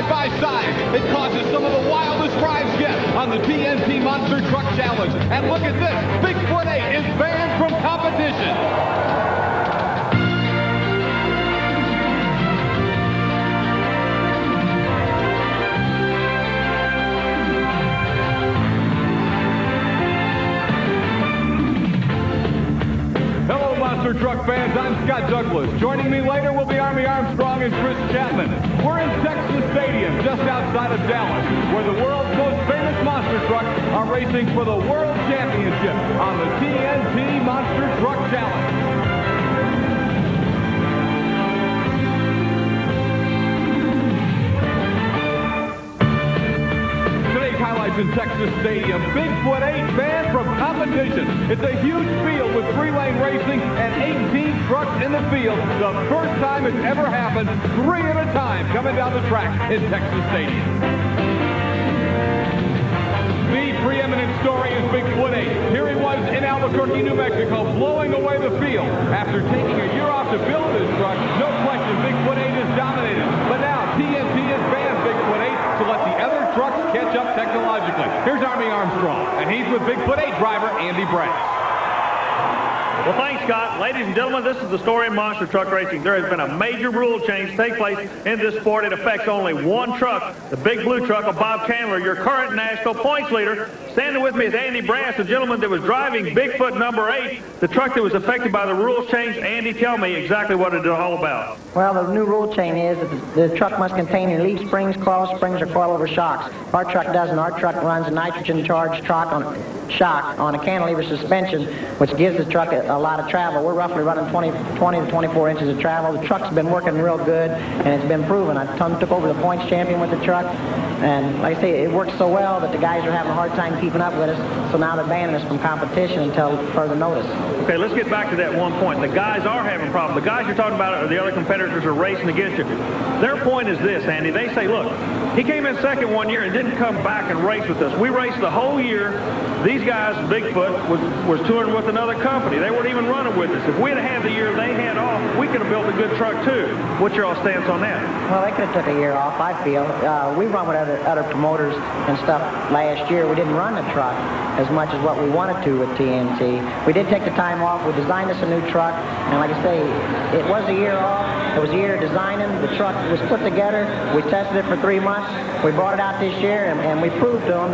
by side. It causes some of the wildest drives yet on the TNT Monster Truck Challenge. And look at this, Bigfoot 8 is banned from competition. Monster Truck fans, I'm Scott Douglas. Joining me later will be Army Armstrong and Chris Chapman. We're in Texas Stadium, just outside of Dallas, where the world's most famous monster trucks are racing for the World Championship on the TNT Monster Truck Challenge. Highlights in Texas Stadium. Bigfoot 8 banned from competition. It's a huge field with 3-lane racing and 18 trucks in the field. The first time it's ever happened, 3 at a time coming down the track in Texas Stadium. The preeminent story is Bigfoot 8. Here he was in Albuquerque, New Mexico, blowing away the field. After taking a year off to build his truck, no question Bigfoot 8 is dominated. But now TNT has banned Bigfoot 8 to let the other trucks catch up technologically. Here's Army Armstrong, and he's with Bigfoot 8 driver Andy Brass. Well, thanks, Scott. Ladies and gentlemen, this is the story of monster truck racing. There has been a major rule change take place in this sport. It affects only one truck, the big blue truck of Bob Chandler, your current national points leader. Standing with me is Andy Brass, the gentleman that was driving Bigfoot number 8, the truck that was affected by the rules change. Andy, tell me exactly what it is all about. Well, the new rule change is that the truck must contain your leaf springs, coil springs, or coilover shocks. Our truck doesn't. Our truck runs a nitrogen-charged shock on a cantilever suspension, which gives the truck a lot of travel. We're roughly running 20 to 24 inches of travel. The truck's been working real good, and it's been proven. I took over the points champion with the truck, and like I say, it works so well that the guys are having a hard time keeping up with us, so now they're banning us from competition until further notice. Okay, let's get back to that one point. The guys are having problems. The guys you're talking about are the other competitors are racing against you. Their point is this, Andy. They say, look, he came in second one year and didn't come back and race with us. We raced the whole year. These guys, Bigfoot, was touring with another company. They weren't even running with us. If we'd had the year they had off, we could have built a good truck too. What's your stance on that? Well, they could have took a year off, I feel. We run with other promoters and stuff last year. We didn't run the truck as much as what we wanted to with TNT. We did take the time off. We designed us a new truck, and like I say, it was a year off. It was a year of designing. The truck was put together. We tested it for 3 months. We brought it out this year, and we proved to them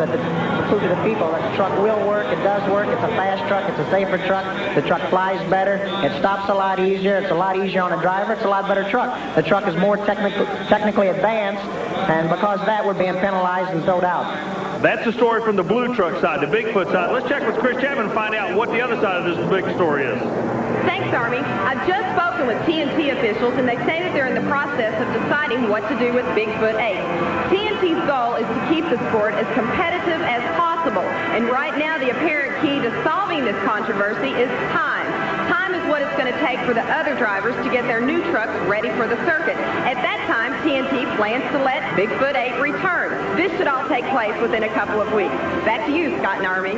proved to the people that the truck will work. It does work. It's a fast truck. It's a safer truck. The truck flies better. It stops a lot easier. It's a lot easier on a driver. It's a lot better truck. The truck is more technically advanced, and because of that, we're being penalized and thrown out. That's the story from the blue truck side, the Bigfoot side. Let's check with Chris Chapman and find out what the other side of this big story is. Thanks, Army. I've just spoken with TNT officials, and they say that they're in the process of deciding what to do with Bigfoot 8. TNT's goal is to keep the sport as competitive as possible, and right now the apparent key to solving this controversy is time. Time is what it's going to take for the other drivers to get their new trucks ready for the circuit. At that time, TNT plans to let Bigfoot 8 return. This should all take place within a couple of weeks. Back to you, Scott and Army.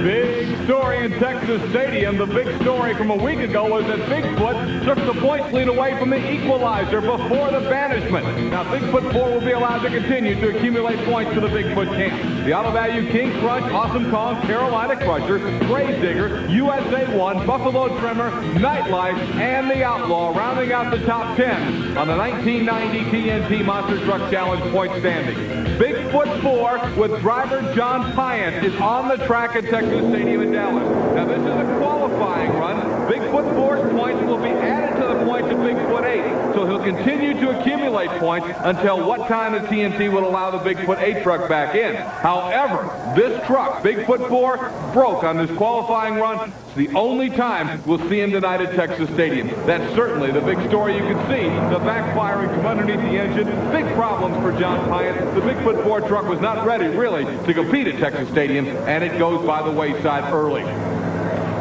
Big story in Texas Stadium. The big story from a week ago was that Bigfoot took the points lead away from the equalizer before the banishment. Now, Bigfoot 4 will be allowed to continue to accumulate points to the Bigfoot camp. The Auto Value King Crush, Awesome Kong, Carolina Crusher, Gravedigger, USA 1, Buffalo Trimmer, Nightlife, and the Outlaw, rounding out the top 10 on the 1990 TNT Monster Truck Challenge point standings. Bigfoot 4 with driver John Pyant is on the track at Texas Stadium in Dallas. Now, this is a qualifying run. Bigfoot 4's points will be added to the points of Bigfoot 8, so he'll continue to accumulate points until what time the TNT will allow the Bigfoot 8 truck back in. However, this truck, Bigfoot 4, broke on this qualifying run. It's the only time we'll see him tonight at Texas Stadium. That's certainly the big story. You can see the backfiring from underneath the engine. Big problems for John Pyant. The Bigfoot 4 truck was not ready, really, to compete at Texas Stadium, and it goes by the wayside early.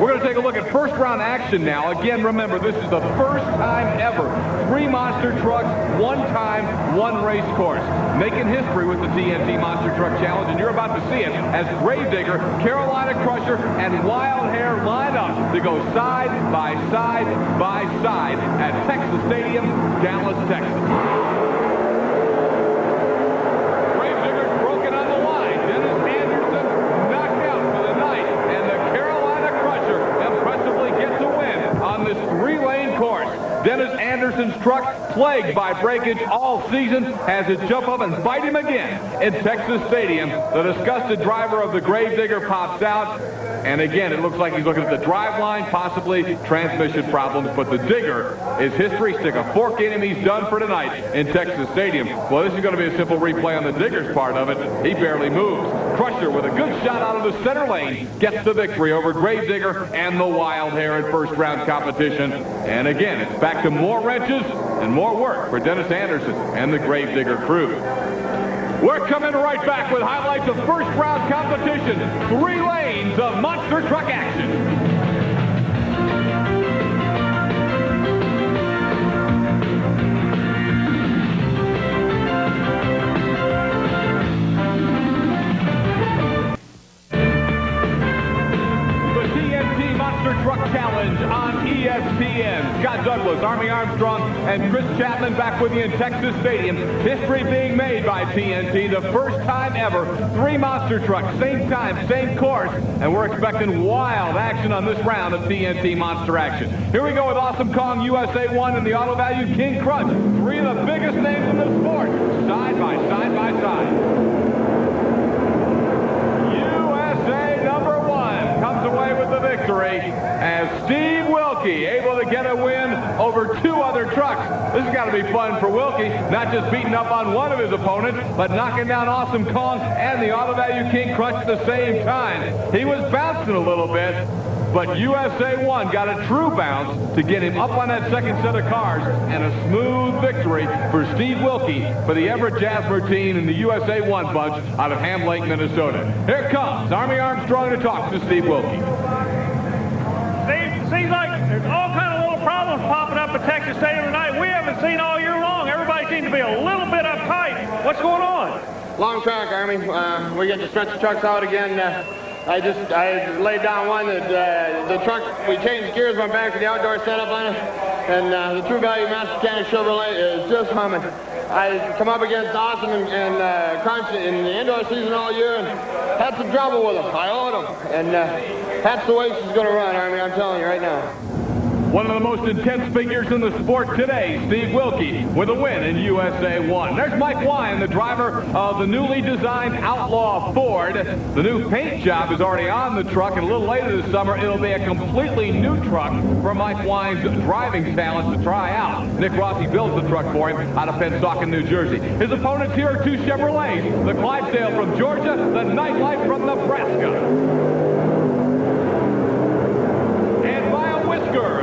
We're going to take a look at first round action now. Again, remember, this is the first time ever. 3 monster trucks, 1 time, 1 race course. Making history with the TNT Monster Truck Challenge, and you're about to see it as Gravedigger, Carolina Crusher, and Wild Hair line up to go side by side by side at Texas Stadium, Dallas, Texas. Anderson's truck, plagued by breakage all season, has it jump up and bite him again in Texas Stadium. The disgusted driver of the Gravedigger pops out, and again, it looks like he's looking at the drive line, possibly transmission problems, but the Digger is history. Stick a fork in him. He's done for tonight in Texas Stadium. Well, this is going to be a simple replay on the Digger's part of it. He barely moves. Crusher with a good shot out of the center lane gets the victory over Gravedigger and the Wild Hair in first-round competition. And again, it's back to more wrenches and more work for Dennis Anderson and the Gravedigger crew. We're coming right back with highlights of first-round competition. 3 lanes of monster truck action. Truck Challenge on ESPN. Scott Douglas, Army Armstrong, and Chris Chapman back with you in Texas Stadium. History being made by TNT. The first time ever. 3 monster trucks, same time, same course, and we're expecting wild action on this round of TNT Monster Action. Here we go with Awesome Kong, USA 1, and the Auto Value King Crunch. 3 of the biggest names in the sport, side by side by side. Comes away with the victory as Steve Wilkie able to get a win over 2 other trucks. This has got to be fun for Wilkie, not just beating up on one of his opponents, but knocking down Awesome Kong and the Auto Value King Crunch at the same time. He was bouncing a little bit, but USA 1 got a true bounce to get him up on that second set of cars, and a smooth victory for Steve Wilkie for the Everett Jasper team and the USA 1 bunch out of Ham Lake, Minnesota. Here comes Army Armstrong to talk to Steve Wilkie. Steve, seems like there's all kind of little problems popping up at Texas Stadium tonight. We haven't seen all year long. Everybody seems to be a little bit uptight. What's going on? Long track, Army. We get to stretch the trucks out again. I laid down one that the truck, we changed gears, went back to the outdoor setup on it, and the True Value Master Mechanic Chevrolet is just humming. I come up against Awesome and Crunch in the indoor season all year and had some trouble with them. I owed them, and that's the way she's going to run, Army, I'm telling you right now. One of the most intense figures in the sport today, Steve Wilkie, with a win in USA 1. There's Mike Wine, the driver of the newly designed Outlaw Ford. The new paint job is already on the truck, and a little later this summer, it'll be a completely new truck for Mike Wine's driving talent to try out. Nick Rossi builds the truck for him out of Pennsauken, New Jersey. His opponents here are 2 Chevrolets, the Clydesdale from Georgia, the Nightlife from Nebraska.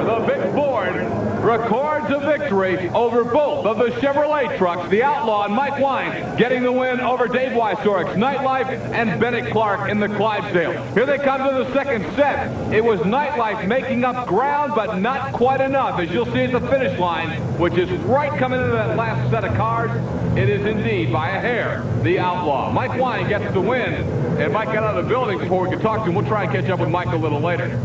The big Ford records a victory over both of the Chevrolet trucks, the Outlaw and Mike Wine, getting the win over Dave Wysork's Nightlife and Bennett Clark in the Clydesdale. Here they come to the second set. It was Nightlife making up ground, but not quite enough. As you'll see at the finish line, which is right coming into that last set of cars, it is indeed by a hair, the Outlaw. Mike Wine gets the win, and Mike got out of the building before we could talk to him. We'll try and catch up with Mike a little later.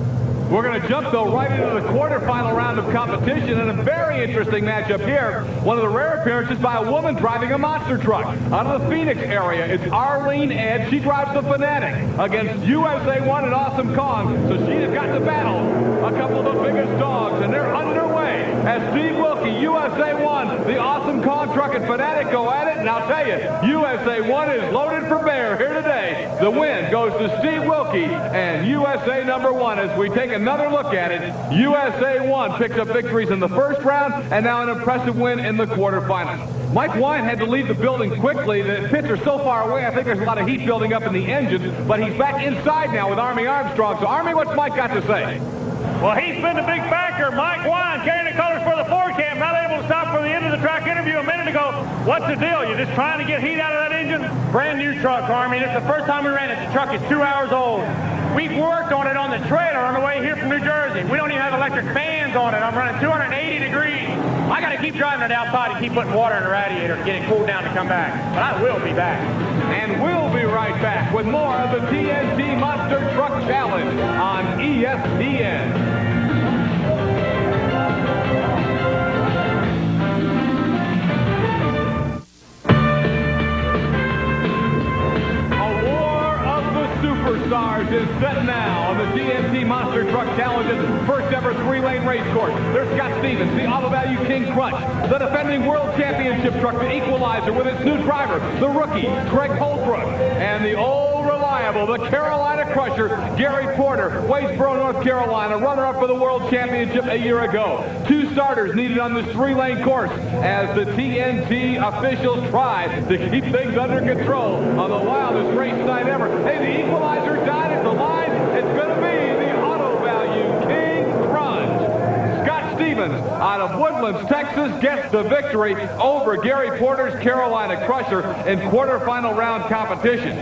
We're going to jump, though, right into the quarterfinal round of competition, and a very interesting matchup here. One of the rare appearances by a woman driving a monster truck. Out of the Phoenix area, it's Arlene Ed. She drives the Fanatic against USA 1 and Awesome Kong, so she has got to battle a couple of the biggest dogs, and they're underway as Steve Wilkie, USA 1, the Awesome Kong truck and Fanatic go at it, and I'll tell you, USA 1 is loaded for bear here today. The win goes to Steve Wilkie and USA number 1 as we take another look at it. USA 1 picks up victories in the first round and now an impressive win in the quarterfinals. Mike Wine had to leave the building quickly. The pits are so far away, I think there's a lot of heat building up in the engine, but he's back inside now with Army Armstrong. So, Army, what's Mike got to say? Well, he's been the big factor. Mike Wine carrying the colors for the Ford camp, not able to stop for the end of the track interview a minute ago. What's the deal? You're just trying to get heat out of that engine? Brand new truck, Army. This is the first time we ran it. The truck is 2 hours old. We've worked on it on the trailer on the way here from New Jersey. We don't even have electric fans on it. I'm running 280 degrees. I got to keep driving it outside and keep putting water in the radiator to get it cooled down to come back. But I will be back. And we'll be right back with more of the TNT Monster Truck Challenge on ESPN. Superstars is set now on the TNT Monster Truck Challenge's first ever 3-lane race course. There's Scott Stevens, the Auto Value King Crunch, the defending World Championship truck, the Equalizer, with its new driver, the rookie, Greg Holbrook, and the old reliable, the Carolina Crusher, Gary Porter, Waynesboro, North Carolina, runner-up for the World Championship a year ago. 2 starters needed on this 3-lane course as the TNT officials try to keep things under control on the wildest race night ever. Hey, the Equalizer died at the line. It's going to be the Auto Value King Crunch. Scott Stevens out of Woodlands, Texas, gets the victory over Gary Porter's Carolina Crusher in quarterfinal round competition.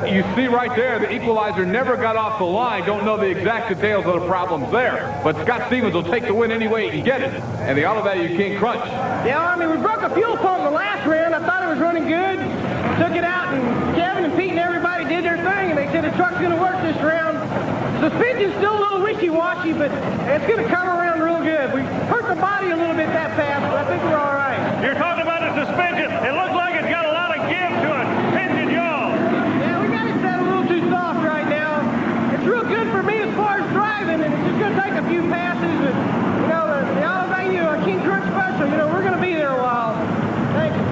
You see right there, the Equalizer never got off the line. Don't know the exact details of the problems there. But Scott Stevens will take the win any way he can get it. And the Auto Value King Crunch. Yeah, I mean, we broke a fuel pump in the last round. I thought it was running good. Took it out, and Kevin and Pete and everybody did their thing, and they said the truck's going to work this round. Suspension's still a little wishy-washy, but it's going to come around real good. We hurt the body a little bit that fast, but I think we're all right. You're talking about the suspension. It looks like it's got a lot of give to it. Engine yaw. Yeah, we got it set a little too soft right now. It's real good for me as far as driving, and it's just going to take a few passes. And, you know, the Auto Value King Crunch Special, you know, we're going to be there a while. Thank you.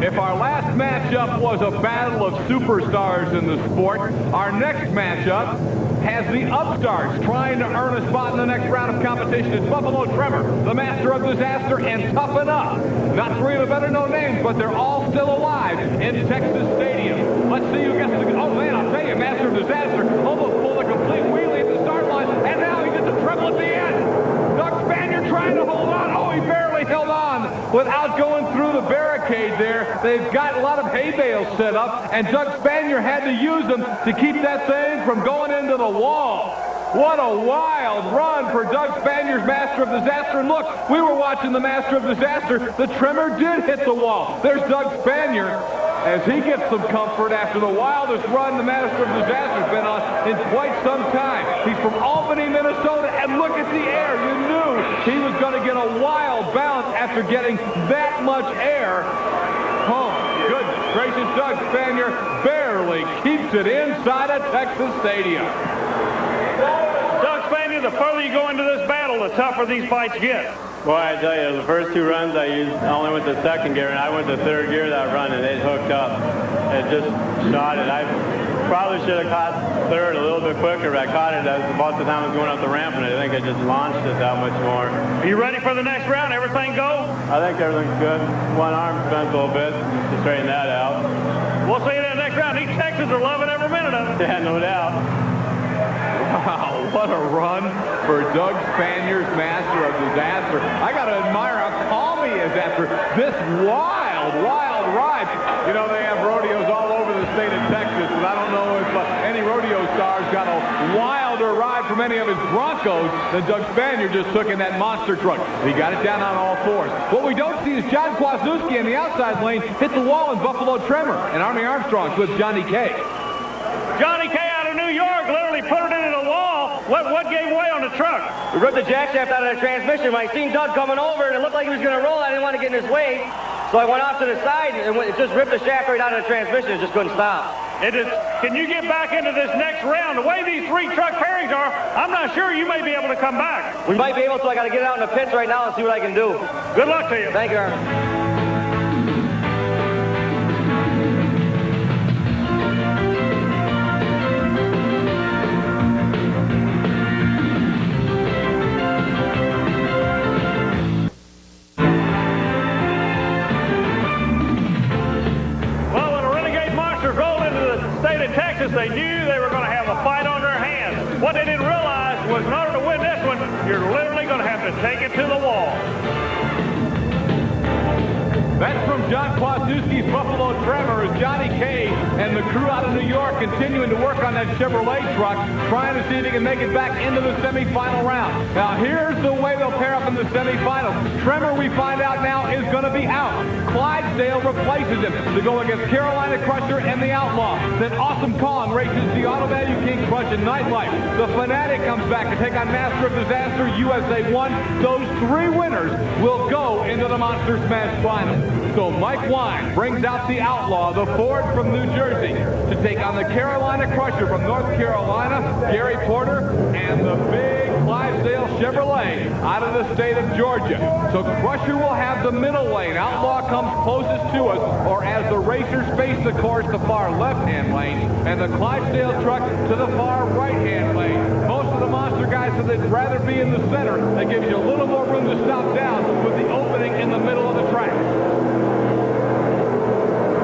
If our last matchup was a battle of superstars in the sport, our next matchup has the upstarts trying to earn a spot in the next round of competition. It's Buffalo Tremor, the Master of Disaster, and Toughen Up. Not 3 of the better-known names, but they're all still alive in Texas Stadium. Let's see who gets the... Oh, man, I'll tell you, Master of Disaster almost pulled a complete wheelie at the start line, and now he gets a treble at the end. Doug Spanier trying to hold on. Oh, he barely held on without going through the barricade there. They've got a lot of hay bales set up, and Doug Spanier had to use them to keep that thing from going into the wall. What a wild run for Doug Spanier's Master of Disaster. And look, we were watching the Master of Disaster. The Tremor did hit the wall. There's Doug Spanier as he gets some comfort after the wildest run the Master of Disaster's been on in quite some time. He's from Albany, Minnesota, and look at the air. You knew he was going to get a wild bounce after getting that much air. Oh, goodness gracious, Doug Spanier barely keeps it inside a Texas stadium. Doug Spanier, the further you go into this battle, the tougher these fights get. Boy, I tell you, the first 2 runs I only went to 2nd gear, and I went to 3rd gear that run, and it hooked up. It just shot it. I probably should have caught 3rd a little bit quicker, but I caught it about the time I was going up the ramp, and I think I just launched it that much more. Are you ready for the next round? Everything go? I think everything's good. One arm bent a little bit to straighten that out. We'll see you in the next round. These Texans are loving every minute of it. Yeah, no doubt. Wow, what a run for Doug Spanier's Master of Disaster. I got to admire how calm he is after this wild ride. You know, they have rodeos all over the state of Texas, but I don't know if any rodeo stars got a wilder ride from any of his Broncos than Doug Spanier just took in that monster truck. He got it down on all 4s. What we don't see is John Kwasniewski in the outside lane hit the wall in Buffalo Tremor, and Army Armstrong's with Johnny K. Johnny K out of New York literally put it into the wall. What gave way on the truck? We ripped the jack shaft out of the transmission. When I seen Doug coming over and it looked like he was going to roll, I didn't want to get in his way. So I went off to the side and it just ripped the shaft right out of the transmission. It just couldn't stop. Can you get back into this next round? The way these 3 truck pairings are, I'm not sure you may be able to come back. We might be able to. I got to get out in the pits right now and see what I can do. Good luck to you. Thank you, Aaron. Texas, they knew they were going to have a fight on their hands. What they didn't realize was in order to win this one, you're literally going to have to take it to the wall. That's from John Kwasniewski's Buffalo Tremor as Johnny K and the crew out of New York continuing to work on that Chevrolet truck, trying to see if they can make it back into the semifinal round. Now, here's the way they'll pair up in the semifinals. Tremor, we find out now, is going to be out. Clydesdale replaces him to go against Carolina Crusher and the Outlaw. Then Awesome Kong races the Auto Value King Crunch in Nightlife. The Fanatic comes back to take on Master of Disaster USA 1. Those 3 winners will go into the Monster Smash Final. So Mike Wine brings out the Outlaw, the Ford from New Jersey, to take on the Carolina Crusher from North Carolina, Gary Porter, and the big Clydesdale Chevrolet out of the state of Georgia. So Crusher will have the middle lane. Outlaw comes closest to us, or as the racers face the course, the far left-hand lane, and the Clydesdale truck to the far right-hand lane. Most of the monster guys said they'd rather be in the center. That gives you a little more room to stop down with the opening in the middle of the track.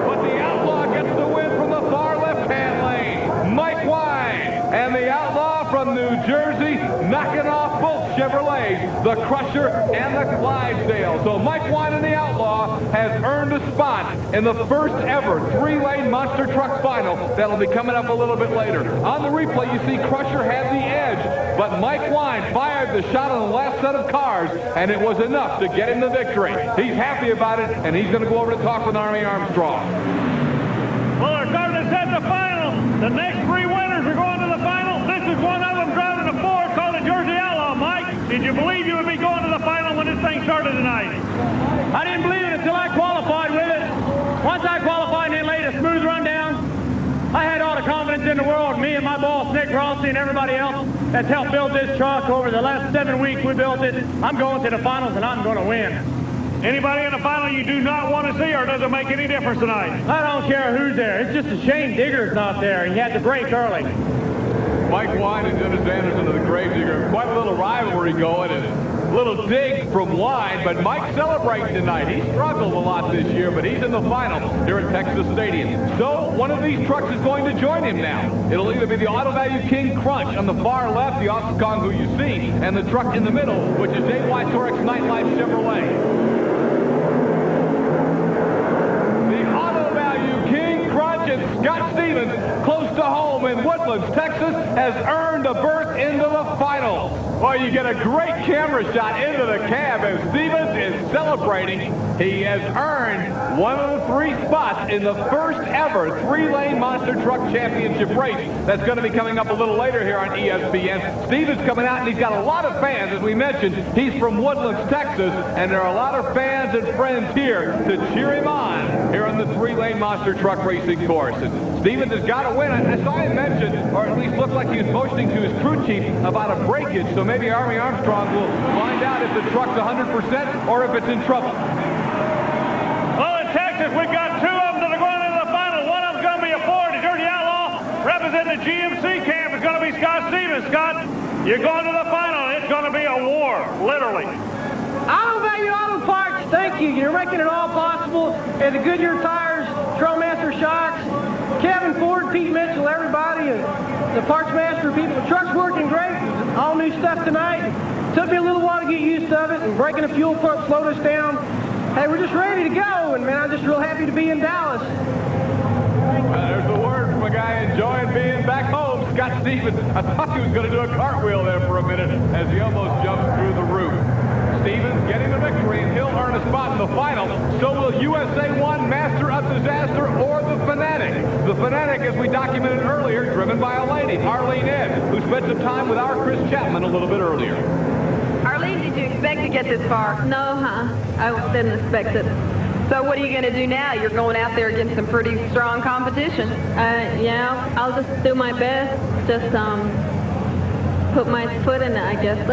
But the Outlaw gets the win from the far left-hand lane. Mike Wine and the Outlaw from New Jersey knocking off both Chevrolets, the Crusher and the Clydesdale. So Mike Wine and the Outlaw has earned a spot in the first ever three-lane monster truck final that'll be coming up a little bit later. On the replay, you see Crusher had the edge, but Mike Wine fired the shot on the last set of cars, and it was enough to get him the victory. He's happy about it, and he's going to go over to talk with Army Armstrong. Well, they're starting to set the final. The next three winners are going to the final. This is one of them driving a Ford called the Jersey Outlaw. Mike, did you believe you would be going to the final when this thing started tonight? I didn't believe it until I qualified with it. Once I qualified and then laid a smooth run down, I had all the confidence in the world. Me and my boss, Nick Rossi, and everybody else that's helped build this truck over the last 7 weeks we built it. I'm going to the finals, and I'm going to win. Anybody in the final you do not want to see, or does it make any difference tonight? I don't care who's there. It's just a shame Digger's not there. He had to break early. Mike Wine and Dennis Anderson of the Gravedigger. Quite a little rivalry going, and a little dig from Wine, but Mike celebrating tonight. He struggled a lot this year, but he's in the final here at Texas Stadium. So one of these trucks is going to join him now. It'll either be the Auto Value King Crunch on the far left, the Austin Kong who you see, and the truck in the middle, which is JY Torex Nightlife Chevrolet. Scott Stevens, close to home in Woodlands, Texas, has earned a berth into the final. Well, you get a great camera shot into the cab as Stevens is celebrating. He has earned one of the three spots in the first ever three-lane monster truck championship race. That's going to be coming up a little later here on ESPN. Stevens coming out, and he's got a lot of fans. As we mentioned, he's from Woodlands, Texas, and there are a lot of fans and friends here to cheer him on here on the three-lane monster truck racing course. And Stevens has got to win. I saw him mention, or at least looked like he was motioning to his crew chief about a breakage, so maybe Army Armstrong will find out if the truck's 100% or if it's in trouble. Well, in Texas, we've got two of them that are going into the final. One of them's going to be a Ford, the Jersey Outlaw. Representing the GMC camp is going to be Scott Stevens. Scott, you're going to the final. It's going to be a war, literally. Auto Value Auto Parts, thank you. You're making it all possible. And the Goodyear tires, Trollmaster shocks, Kevin Ford, Pete Mitchell, everybody, and the Parts Master people. The truck's working great. All new stuff tonight. Took me a little while to get used to it, and breaking a fuel pump slowed us down. Hey, we're just ready to go, and man, I'm just real happy to be in Dallas. Well, there's the word from a guy enjoying being back home, Scott Stevens. I thought he was going to do a cartwheel there for a minute as he almost jumped through the roof. Stevens getting the victory, and he'll earn a spot in the final. So will USA 1 Master of Disaster or the Fanatic. The Fanatic, as we documented earlier, driven by a lady, Arlene Ed, who spent some time with our Chris Chapman a little bit earlier. Arlene, did you expect to get this far? No, I didn't expect it. So what are you going to do now? You're going out there against some pretty strong competition. Yeah, I'll just do my best. Just put my foot in it, I guess.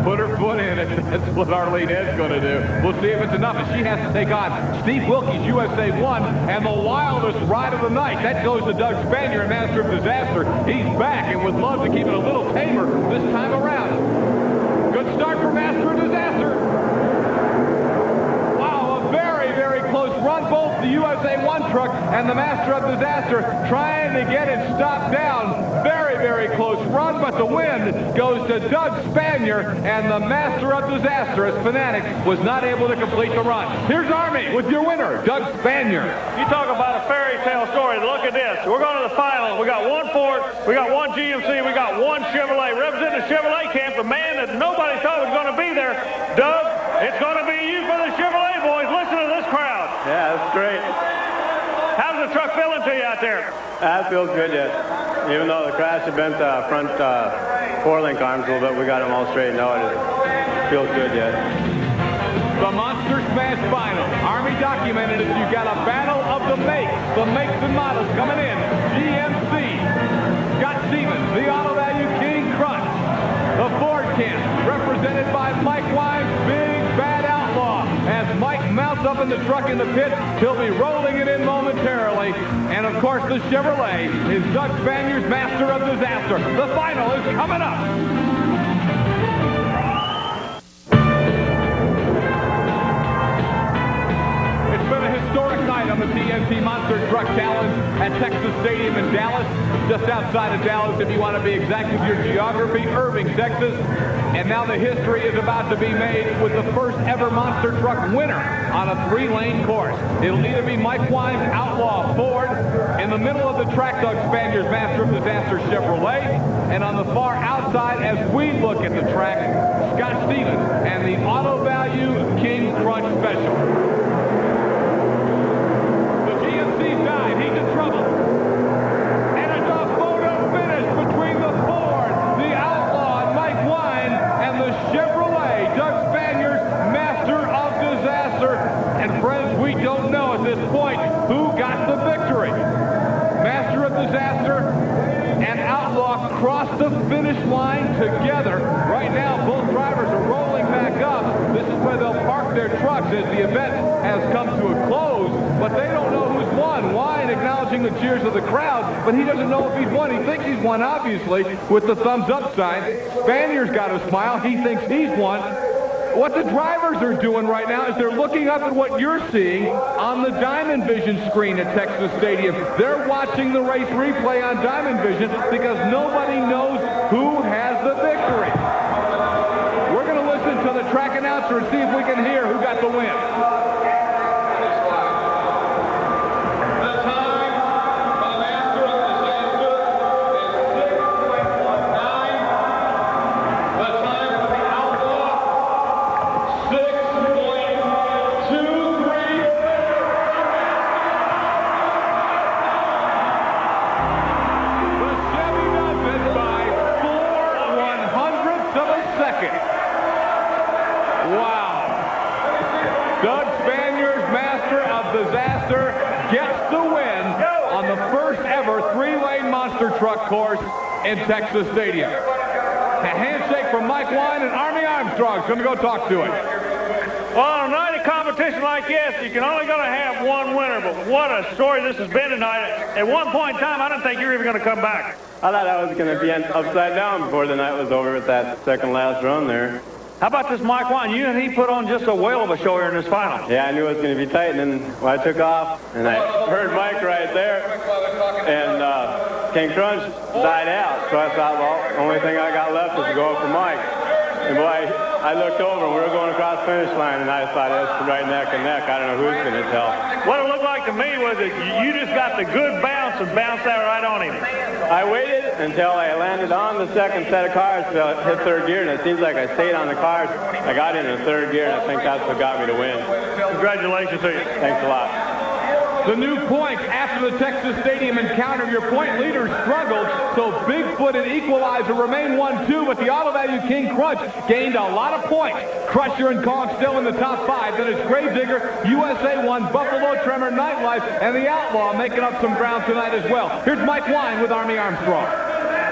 Put her foot in it. That's what Arlene Ed's going to do. We'll see if it's enough. And she has to take on Steve Wilkie's USA 1 and the wildest ride of the night. That goes to Doug Spanier and Master of Disaster. He's back and would love to keep it a little tamer this time around. Good start for Master of Disaster. Wow, a very, very close run. Both the USA 1 truck and the Master of Disaster trying to get it stopped down. Very, very close run, but the win goes to Doug Spanier, and the Master of Disaster, as Fanatic, was not able to complete the run. Here's Army with your winner, Doug Spanier. You talk about a fairy tale story. Look at this. We're going to the final. We got one Ford, we got one GMC, we got one Chevrolet. Representing the Chevrolet camp, the man that nobody thought was going to be there. Doug, it's going to be you for the Chevrolet boys. Listen to this crowd. Yeah, that's great. How's the truck feeling to you out there? That feels good yet. Even though the crash had bent the front four-link arms a little bit, we got them all straightened out. It feels good yet. The Monster Smash 5 documented it. You've got a battle of the makes and models coming in. GMC, Scott Stevens, the Auto Value King Crunch. The Ford camp, represented by Mike Wine's Big Bad Outlaw. As Mike mounts up in the truck in the pit, he'll be rolling it in momentarily. And of course, the Chevrolet is Doug Spaniard's Master of Disaster. The final is coming up. It's been a historic night on the TNT Monster Truck Challenge at Texas Stadium in Dallas, just outside of Dallas if you want to be exact with your geography, Irving, Texas. And now the history is about to be made with the first ever monster truck winner on a 3-lane course. It'll either be Mike Wine's Outlaw Ford, in the middle of the track, Doug Spaniard's Master of Disaster Chevrolet, and on the far outside, as we look at the track, Scott Stevens and the Auto Value King Crunch Special. The GMC side, he's in trouble. And it's a photo finish between the Ford, the Outlaw, Mike Wine, and the Chevrolet, Doug Spaniard's Master of Disaster. And friends, we don't know at this point who got the victory. Master of Disaster and Outlaw cross the finish line together. Right now, both drivers are rolling back up. This is where they'll park their trucks as the event has come to a close, but they don't know who's won. Wine acknowledging the cheers of the crowd, but he doesn't know if he's won. He thinks he's won, obviously, with the thumbs up sign. Spaniard's got a smile. He thinks he's won. What the drivers are doing right now is they're looking up at what you're seeing on the Diamond Vision screen at Texas Stadium. They're watching the race replay on Diamond Vision because nobody knows who has the victory. We're going to listen to the track announcer and see if we can hear who got the win. Truck course in Texas Stadium. A handshake from Mike Wine and Army Armstrong's going to go talk to it. Well, on a night of competition like this, you can only going to have one winner, but what a story this has been tonight. At one point in time, I didn't think you were even going to come back. I thought I was going to be upside down before the night was over with that second last run there. How about this Mike Wine? You and he put on just a whale of a show here in this final. Yeah, I knew it was going to be tight, and then when I took off, and I heard Mike right there, and King Crunch died out. So I thought, well, the only thing I got left is to go up for Mike. And boy, I looked over, and we were going across the finish line, and I thought it was right neck and neck. I don't know who's going to tell. What it looked like to me was that you just got the good bounce and bounced that right on him. I waited until I landed on the second set of cars to hit third gear, and it seems like I stayed on the cars. I got into third gear, and I think that's what got me to win. Congratulations to you. Thanks a lot. The new points after the Texas Stadium encounter. Your point leaders struggled, so Bigfoot and Equalizer remain 1-2, but the Auto Value King Crunch gained a lot of points. Crusher and Kong still in the top 5. Then it's Gravedigger, USA 1, Buffalo Tremor, Nightlife, and the Outlaw making up some ground tonight as well. Here's Mike Wine with Army Armstrong.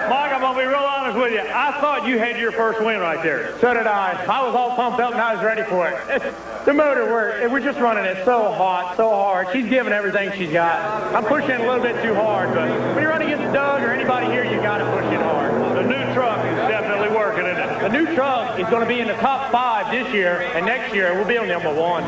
Mike, I'm going to be real honest with you. I thought you had your first win right there. So did I. I was all pumped up and I was ready for it. The motor, we're just running it so hot, so hard. She's giving everything she's got. I'm pushing it a little bit too hard, but when you run against Doug or anybody here, you got to push it hard. The new truck is definitely working, isn't it? The new truck is going to be in the top 5 this year, and next year we'll be on number 1.